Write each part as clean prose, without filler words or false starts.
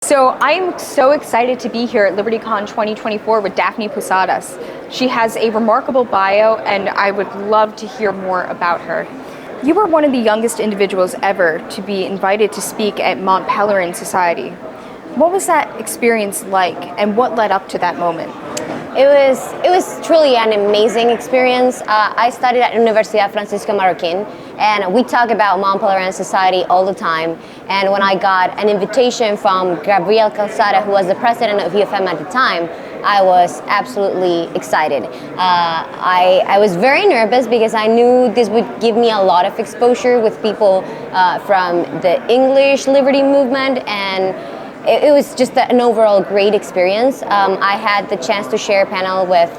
So I'm so excited to be here at LibertyCon 2024 with Daphne Posadas. She has a remarkable bio, and I would love to hear more about her. You were one of the youngest individuals ever to be invited to speak at Mont Pelerin Society. What was that experience like, and what led up to that moment? It was truly an amazing experience. I studied at Universidad Francisco Marroquín, and we talk about Mont Pelerin Society all the time. And when I got an invitation from Gabriel Calzada, who was the president of UFM at the time, I was absolutely excited. I was very nervous because I knew this would give me a lot of exposure with people from the English liberty movement, and it was just an overall great experience. I had the chance to share a panel with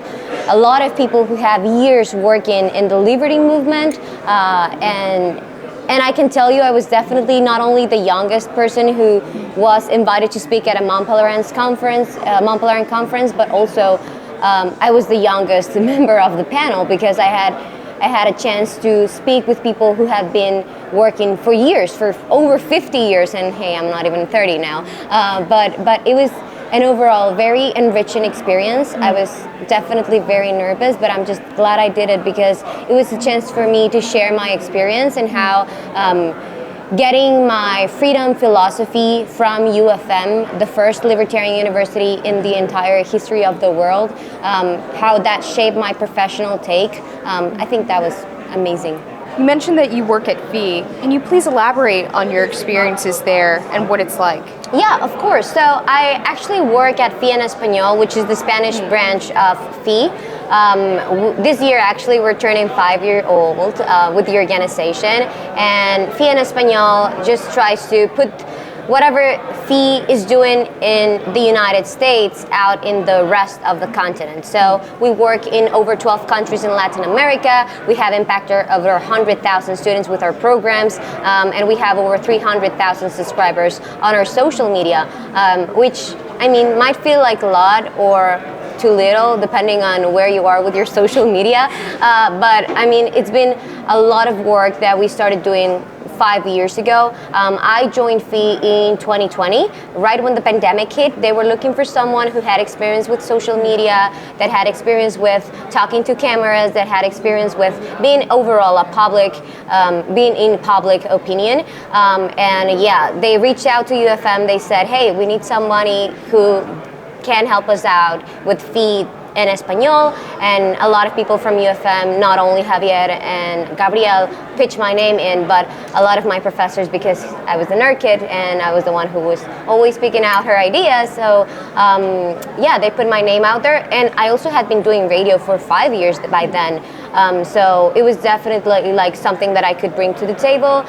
a lot of people who have years working in the liberty movement, and I can tell you I was definitely not only the youngest person who was invited to speak at a Mont Pelerin conference, but also I was the youngest member of the panel because I had a chance to speak with people who have been working for years, for over 50 years, and hey, I'm not even 30 now. But it was an overall very enriching experience. I was definitely very nervous, but I'm just glad I did it because it was a chance for me to share my experience and how getting my freedom philosophy from UFM, the first libertarian university in the entire history of the world, how that shaped my professional take. I think that was amazing. You mentioned that you work at FEE. Can you please elaborate on your experiences there and what it's like? Yeah, of course. So I actually work at FEE en Español, which is the Spanish branch of FEE. This year, actually, we're turning 5 years old with the organization, and FEE en Español just tries to put whatever FEE is doing in the United States out in the rest of the continent. So we work in over 12 countries in Latin America. We have impacted over 100,000 students with our programs, and we have over 300,000 subscribers on our social media, which, I mean, might feel like a lot or too little depending on where you are with your social media. But I mean, it's been a lot of work that we started doing 5 years ago. I joined FEE in 2020, right when the pandemic hit. They were looking for someone who had experience with social media, that had experience with talking to cameras, that had experience with being overall being in public opinion. And yeah, they reached out to UFM. They said, hey, we need somebody who can help us out with FEE en Español, and a lot of people from UFM, not only Javier and Gabriel, pitched my name in, but a lot of my professors, because I was the nerd kid and I was the one who was always speaking out her ideas. So yeah, they put my name out there, and I also had been doing radio for 5 years by then. So it was definitely like something that I could bring to the table.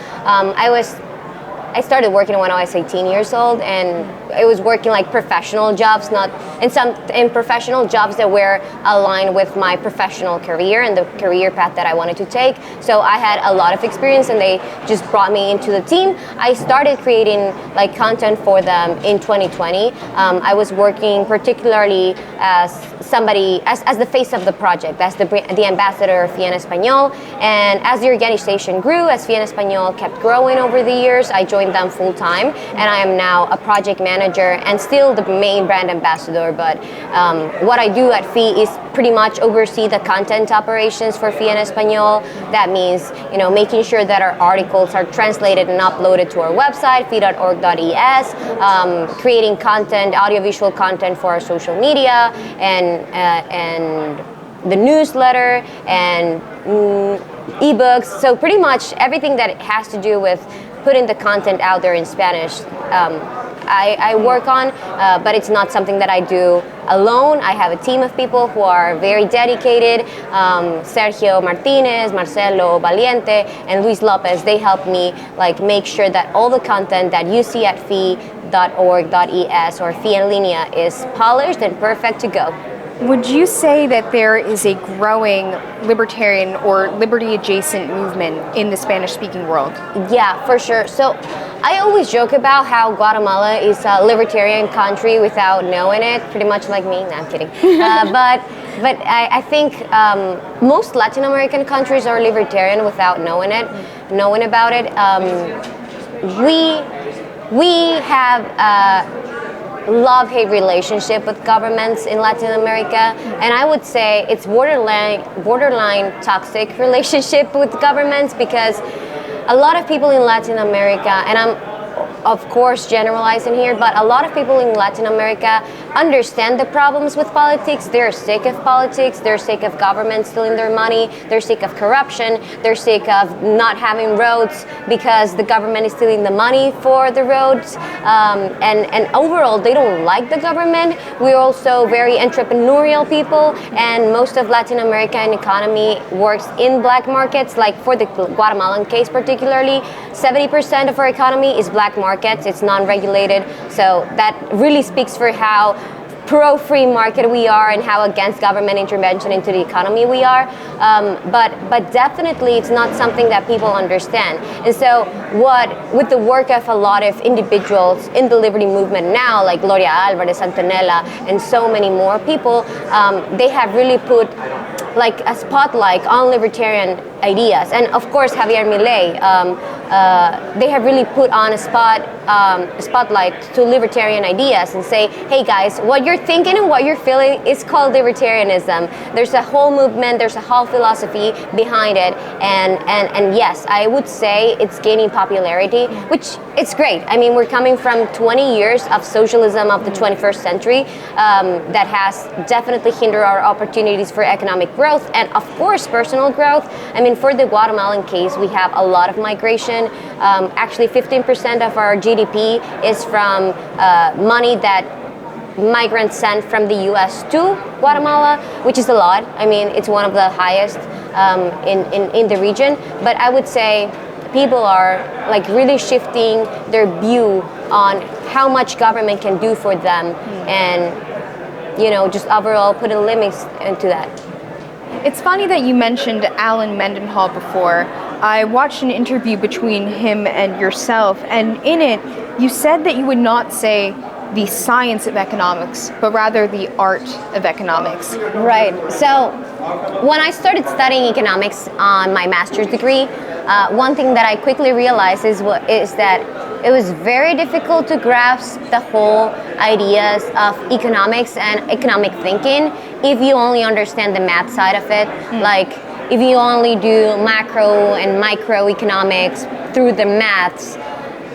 I started working when I was 18 years old, and it was working like professional jobs, in professional jobs that were aligned with my professional career and the career path that I wanted to take. So I had a lot of experience, and they just brought me into the team. I started creating like content for them in 2020. I was working particularly as as the face of the project, as the ambassador of FEE en Español. And as the organization grew, as FEE en Español kept growing over the years, I joined them full time, and I am now a project manager and still the main brand ambassador. But what I do at FEE is pretty much oversee the content operations for FEE en Español. That means, making sure that our articles are translated and uploaded to our website, fee.org.es, creating content, audiovisual content for our social media, and the newsletter and ebooks. So pretty much everything that has to do with putting the content out there in Spanish, I work on, but it's not something that I do alone. I have a team of people who are very dedicated. Sergio Martinez, Marcelo Valiente, and Luis Lopez, they help me make sure that all the content that you see at fee.org.es or FEE en Línea is polished and perfect to go. Would you say that there is a growing libertarian or liberty-adjacent movement in the Spanish-speaking world? Yeah, for sure. So I always joke about how Guatemala is a libertarian country without knowing it, pretty much like me. No, I'm kidding. But I think most Latin American countries are libertarian without knowing about it. We have love-hate relationship with governments in Latin America, and I would say it's borderline toxic relationship with governments, because a lot of people in Latin America, and I'm of course generalizing here, but a lot of people in Latin America understand the problems with politics. They're sick of politics, they're sick of government stealing their money, they're sick of corruption, they're sick of not having roads because the government is stealing the money for the roads, and overall they don't like the government. We're also very entrepreneurial people, and most of Latin American economy works in black markets. Like for the Guatemalan case particularly, 70% of our economy is black markets, it's non-regulated, so that really speaks for how pro-free market we are and how against government intervention into the economy we are. But definitely it's not something that people understand. And so with the work of a lot of individuals in the liberty movement now, like Gloria Alvarez, Antonella, and so many more people, they have really put like a spotlight on libertarian ideas. And of course Javier Milei, they have really put on a spotlight to libertarian ideas and say, hey guys, what you're thinking and what you're feeling is called libertarianism. There's a whole movement, there's a whole philosophy behind it, and yes, I would say it's gaining popularity, which it's great. I mean, we're coming from 20 years of socialism of the 21st century that has definitely hindered our opportunities for economic growth and of course personal growth. I mean, for the Guatemalan case, we have a lot of migration. Actually 15% of our GDP is from money that migrants sent from the US to Guatemala, which is a lot. I mean, it's one of the highest in the region. But I would say people are like really shifting their view on how much government can do for them, and just overall putting limits into that. It's funny that you mentioned Alan Mendenhall before. I watched an interview between him and yourself, and in it, you said that you would not say the science of economics, but rather the art of economics. Right. So when I started studying economics on my master's degree, one thing that I quickly realized is that it was very difficult to grasp the whole ideas of economics and economic thinking if you only understand the math side of it. Like if you only do macro and microeconomics through the maths,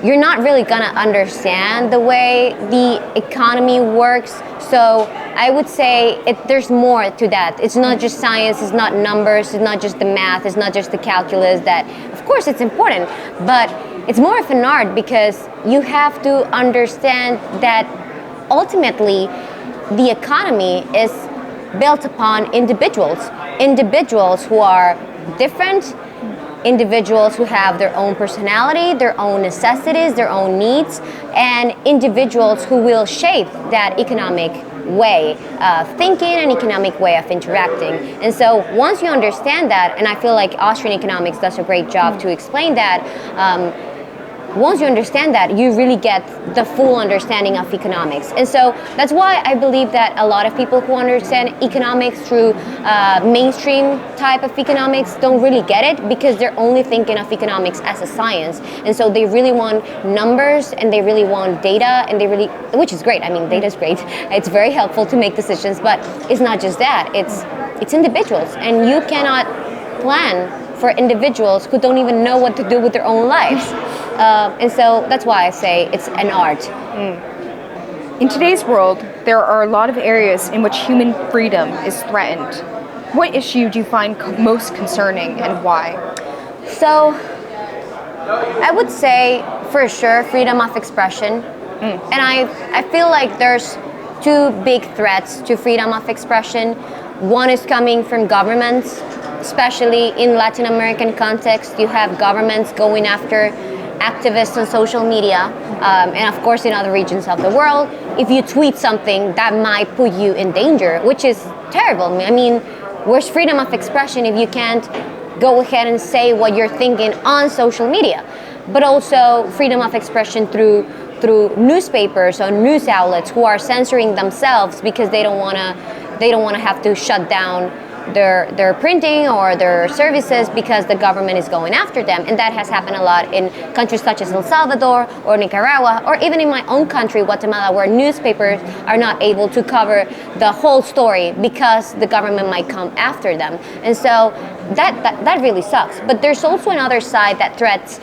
you're not really gonna understand the way the economy works. So I would say there's more to that. It's not just science, it's not numbers, it's not just the math, it's not just the calculus. That, of course, it's important, but it's more of an art, because you have to understand that ultimately the economy is built upon individuals who are different, individuals who have their own personality, their own necessities, their own needs, and individuals who will shape that economic way of thinking and economic way of interacting. And so once you understand that, and I feel like Austrian economics does a great job to explain that, once you understand that, you really get the full understanding of economics. And so that's why I believe that a lot of people who understand economics through mainstream type of economics don't really get it, because they're only thinking of economics as a science. And so they really want numbers, and they really want data, and which is great. I mean, data is great. It's very helpful to make decisions, but it's not just that. It's individuals, and you cannot plan for individuals who don't even know what to do with their own lives. And so that's why I say it's an art. In today's world, there are a lot of areas in which human freedom is threatened. What issue do you find most concerning, and why? So I would say for sure freedom of expression. And I feel like there's two big threats to freedom of expression. One is coming from governments, especially in Latin American context. You have governments going after activists on social media, and of course in other regions of the world. If you tweet something, that might put you in danger, which is terrible. I mean, where's freedom of expression if you can't go ahead and say what you're thinking on social media? But also freedom of expression through newspapers or news outlets who are censoring themselves because they don't want to have to shut down their printing or their services because the government is going after them. And that has happened a lot in countries such as El Salvador or Nicaragua, or even in my own country, Guatemala, where newspapers are not able to cover the whole story because the government might come after them. And so that really sucks. But there's also another side that threats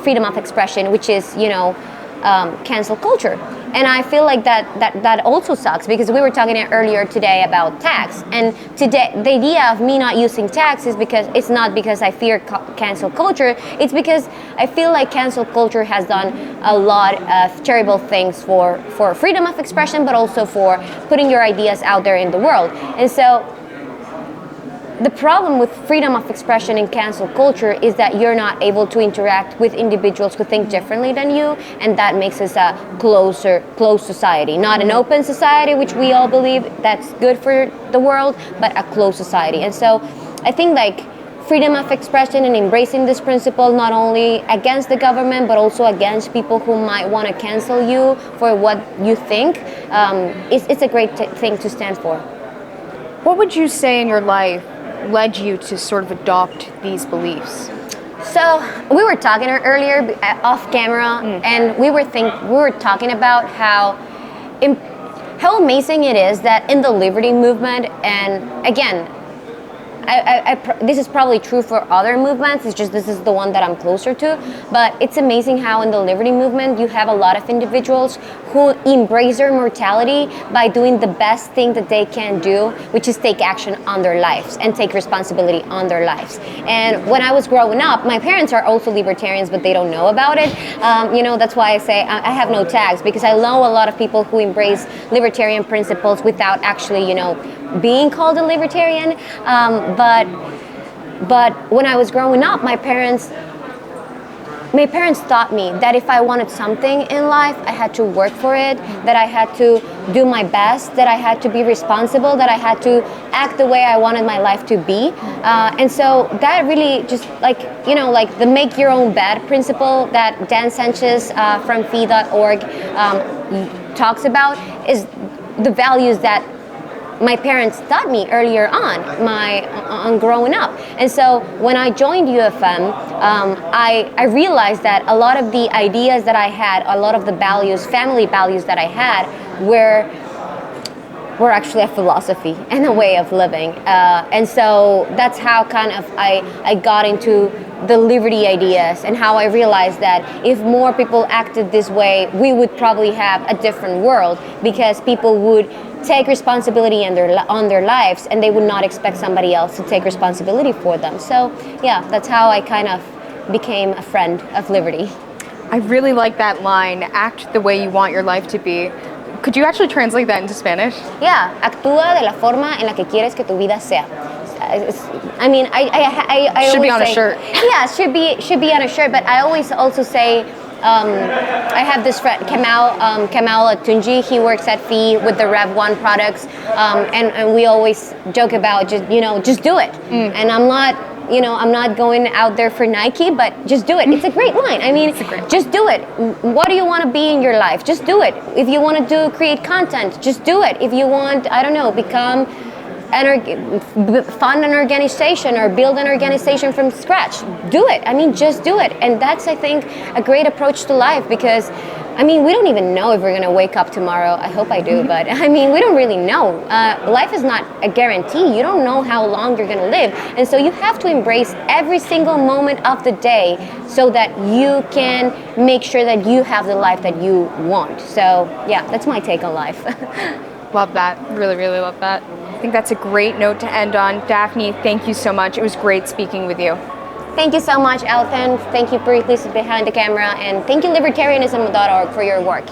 freedom of expression, which is, cancel culture. And I feel like that also sucks, because we were talking earlier today about tags. And today, the idea of me not using tags is because it's not because I fear cancel culture. It's because I feel like cancel culture has done a lot of terrible things for freedom of expression, but also for putting your ideas out there in the world. And so the problem with freedom of expression in cancel culture is that you're not able to interact with individuals who think differently than you, and that makes us a closed society. Not an open society, which we all believe that's good for the world, but a closed society. And so I think like freedom of expression and embracing this principle, not only against the government, but also against people who might want to cancel you for what you think, it's a great thing to stand for. What would you say in your life led you to sort of adopt these beliefs? So we were talking earlier off camera, and we were talking about how amazing it is that in the liberty movement, and again, this is probably true for other movements, it's just this is the one that I'm closer to, but it's amazing how in the liberty movement you have a lot of individuals who embrace their mortality by doing the best thing that they can do, which is take action on their lives and take responsibility on their lives. And when I was growing up, my parents are also libertarians, but they don't know about it. That's why I say I have no tags, because I know a lot of people who embrace libertarian principles without actually, being called a libertarian. But when I was growing up, my parents taught me that if I wanted something in life, I had to work for it, that I had to do my best, that I had to be responsible, that I had to act the way I wanted my life to be. And so that really just like the make your own bed principle that Dan Sanchez from FEE.org talks about is the values that my parents taught me earlier on growing up. And so when I joined UFM, I realized that a lot of the ideas that I had, a lot of the values, family values that I had were actually a philosophy and a way of living. And so that's how kind of I got into the liberty ideas, and how I realized that if more people acted this way, we would probably have a different world, because people would take responsibility on their lives, and they would not expect somebody else to take responsibility for them. So yeah, that's how I kind of became a friend of liberty. I really like that line, act the way you want your life to be. Could you actually translate that into Spanish? Yeah, actúa de la forma en la que quieres que tu vida sea. I mean, I should be on say, a shirt. Yeah, should be on a shirt. But I always also say, I have this friend Kamal Tunji. He works at FEE with the Rev 1 products, and we always joke about just do it. And I'm not going out there for Nike, but just do it. It's a great line. I mean, just do it. What do you want to be in your life? Just do it. If you want to create content, just do it. If you want, become fund an organization or build an organization from scratch, do it. I mean, just do it. And that's, I think, a great approach to life, because we don't even know if we're going to wake up tomorrow. I hope I do, but we don't really know. Life is not a guarantee. You don't know how long you're going to live. And so you have to embrace every single moment of the day so that you can make sure that you have the life that you want. So yeah, that's my take on life. Love that. Really, really love that. I think that's a great note to end on. Daphne, thank you so much. It was great speaking with you. Thank you so much, Allison. Thank you, Briefly, behind the camera, and thank you, Libertarianism.org, for your work.